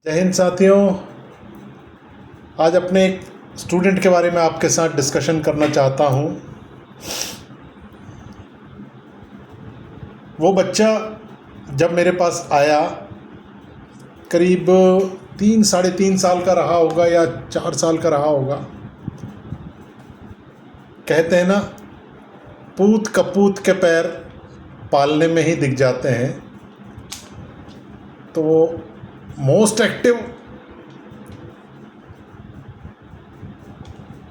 जय हिंद साथियों। आज अपने एक स्टूडेंट के बारे में आपके साथ डिस्कशन करना चाहता हूँ। वो बच्चा जब मेरे पास आया करीब 3 साढ़े 3 साल का रहा होगा या 4 साल का रहा होगा। कहते हैं ना, पूत कपूत के पैर पालने में ही दिख जाते हैं। तो वो मोस्ट एक्टिव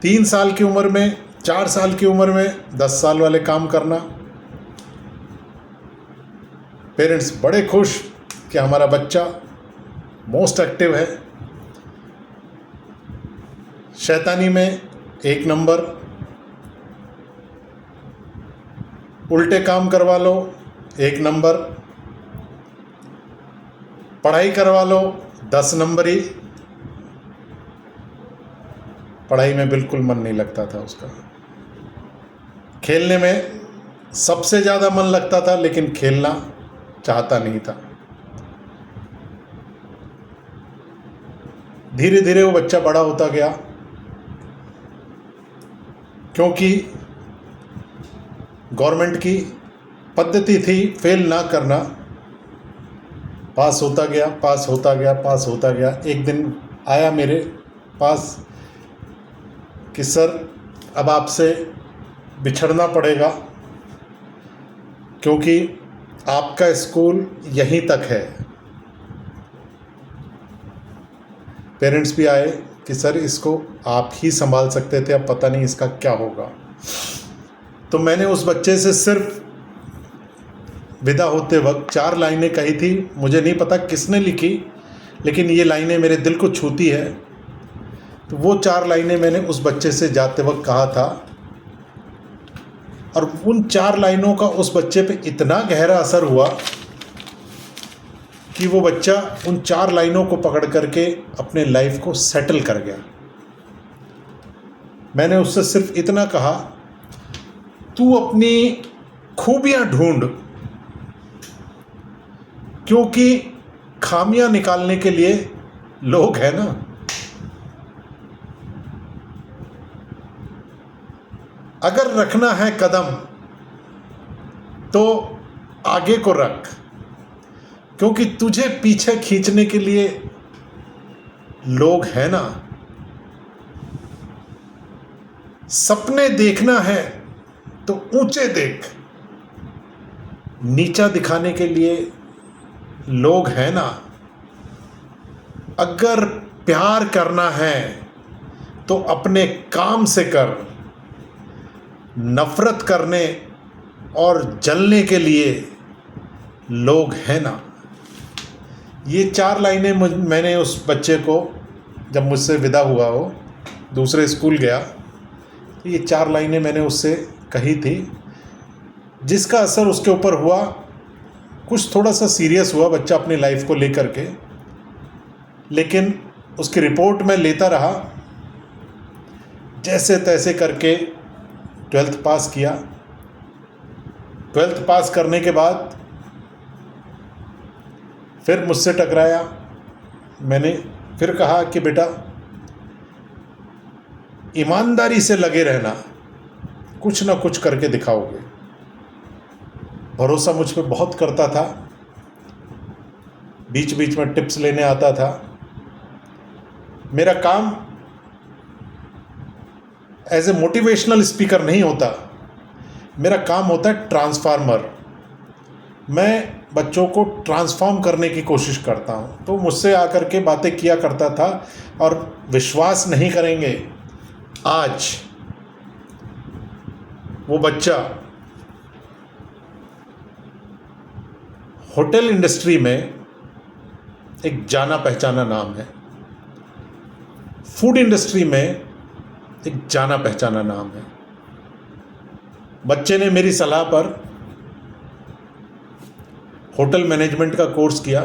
3 साल की उम्र में, 4 साल की उम्र में 10 साल वाले काम करना। पेरेंट्स बड़े खुश कि हमारा बच्चा मोस्ट एक्टिव है। शैतानी में 1 नंबर, उल्टे काम करवा लो 1 नंबर, पढ़ाई करवा लो 10 नंबर ही। पढ़ाई में बिल्कुल मन नहीं लगता था उसका। खेलने में सबसे ज़्यादा मन लगता था, लेकिन खेलना चाहता नहीं था। धीरे धीरे वो बच्चा बड़ा होता गया, क्योंकि गवर्नमेंट की पद्धति थी फेल ना करना। पास होता गया, पास होता गया, पास होता गया। एक दिन आया मेरे पास कि सर अब आपसे बिछड़ना पड़ेगा, क्योंकि आपका स्कूल यहीं तक है। पेरेंट्स भी आए कि सर इसको आप ही संभाल सकते थे, अब पता नहीं इसका क्या होगा। तो मैंने उस बच्चे से सिर्फ विदा होते वक्त 4 लाइनें कही थी। मुझे नहीं पता किसने लिखी, लेकिन ये लाइनें मेरे दिल को छूती है। तो वो 4 लाइनें मैंने उस बच्चे से जाते वक्त कहा था, और उन 4 लाइनों का उस बच्चे पे इतना गहरा असर हुआ कि वो बच्चा उन 4 लाइनों को पकड़ करके अपने लाइफ को सेटल कर गया। मैंने उससे सिर्फ इतना कहा, तू अपनी खूबियां ढूंढ, क्योंकि खामियां निकालने के लिए लोग हैं ना। अगर रखना है कदम तो आगे को रख, क्योंकि तुझे पीछे खींचने के लिए लोग हैं ना। सपने देखना है तो ऊंचे देख, नीचा दिखाने के लिए लोग हैं ना। अगर प्यार करना है तो अपने काम से कर, नफरत करने और जलने के लिए लोग हैं ना। ये 4 लाइनें मैंने उस बच्चे को, जब मुझसे विदा हुआ, वो दूसरे स्कूल गया, तो ये 4 लाइनें मैंने उससे कही थी, जिसका असर उसके ऊपर हुआ। कुछ थोड़ा सा सीरियस हुआ बच्चा अपनी लाइफ को लेकर के, लेकिन उसकी रिपोर्ट मैं लेता रहा। जैसे तैसे करके 12th पास किया। 12th पास करने के बाद फिर मुझसे टकराया। मैंने फिर कहा कि बेटा ईमानदारी से लगे रहना, कुछ ना कुछ करके दिखाओगे। भरोसा मुझ पे बहुत करता था, बीच बीच में टिप्स लेने आता था। मेरा काम एज ए मोटिवेशनल स्पीकर नहीं होता, मेरा काम होता है ट्रांसफार्मर। मैं बच्चों को ट्रांसफॉर्म करने की कोशिश करता हूँ। तो मुझसे आकर के बातें किया करता था, और विश्वास नहीं करेंगे, आज वो बच्चा होटल इंडस्ट्री में एक जाना पहचाना नाम है, फूड इंडस्ट्री में एक जाना पहचाना नाम है। बच्चे ने मेरी सलाह पर होटल मैनेजमेंट का कोर्स किया,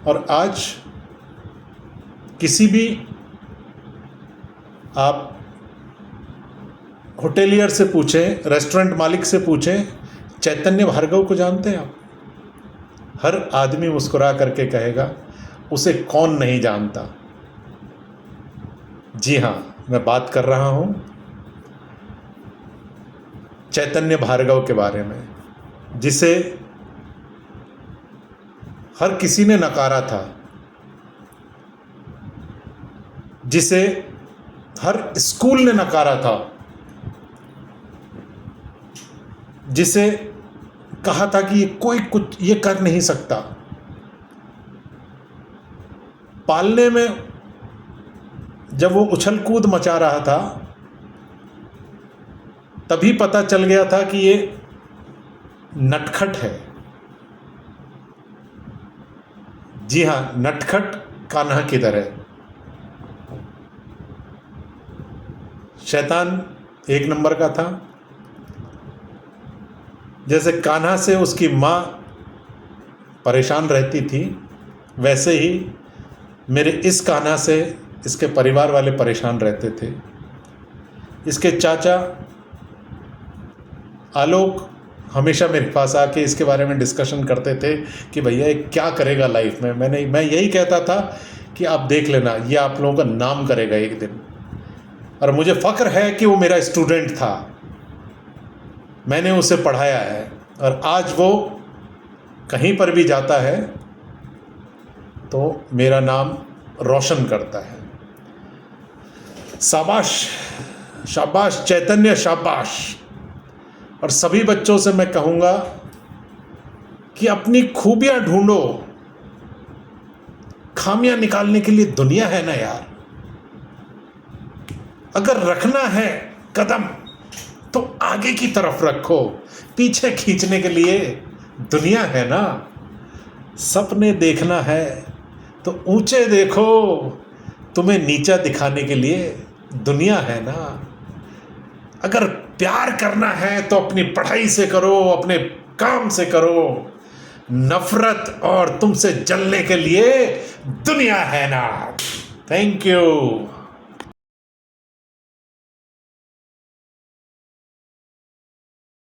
और आज किसी भी आप होटेलियर से पूछें, रेस्टोरेंट मालिक से पूछें, चैतन्य भार्गव को जानते हैं आप? हर आदमी मुस्कुरा करके कहेगा उसे कौन नहीं जानता। जी हाँ, मैं बात कर रहा हूँ चैतन्य भार्गव के बारे में, जिसे हर किसी ने नकारा था, जिसे हर स्कूल ने नकारा था, जिसे कहा था कि ये कोई कुछ ये कर नहीं सकता। पालने में जब वो उछल कूद मचा रहा था, तभी पता चल गया था कि ये नटखट है। जी हाँ, नटखट कान्हा की तरह। शैतान एक नंबर का था। जैसे कान्हा से उसकी माँ परेशान रहती थी, वैसे ही मेरे इस कान्हा से इसके परिवार वाले परेशान रहते थे। इसके चाचा आलोक हमेशा मेरे पास आके इसके बारे में डिस्कशन करते थे कि भैया ये क्या करेगा लाइफ में। मैं यही कहता था कि आप देख लेना, ये आप लोगों का नाम करेगा एक दिन। और मुझे फ़ख्र है कि वो मेरा स्टूडेंट था, मैंने उसे पढ़ाया है, और आज वो कहीं पर भी जाता है तो मेरा नाम रोशन करता है। शाबाश, शाबाश चैतन्य, शाबाश। और सभी बच्चों से मैं कहूँगा कि अपनी खूबियाँ ढूंढो, खामियां निकालने के लिए दुनिया है ना यार। अगर रखना है कदम तो आगे की तरफ रखो, पीछे खींचने के लिए दुनिया है ना। सपने देखना है तो ऊंचे देखो, तुम्हें नीचा दिखाने के लिए दुनिया है ना। अगर प्यार करना है तो अपनी पढ़ाई से करो, अपने काम से करो। नफरत और तुमसे जलने के लिए दुनिया है ना। Thank you.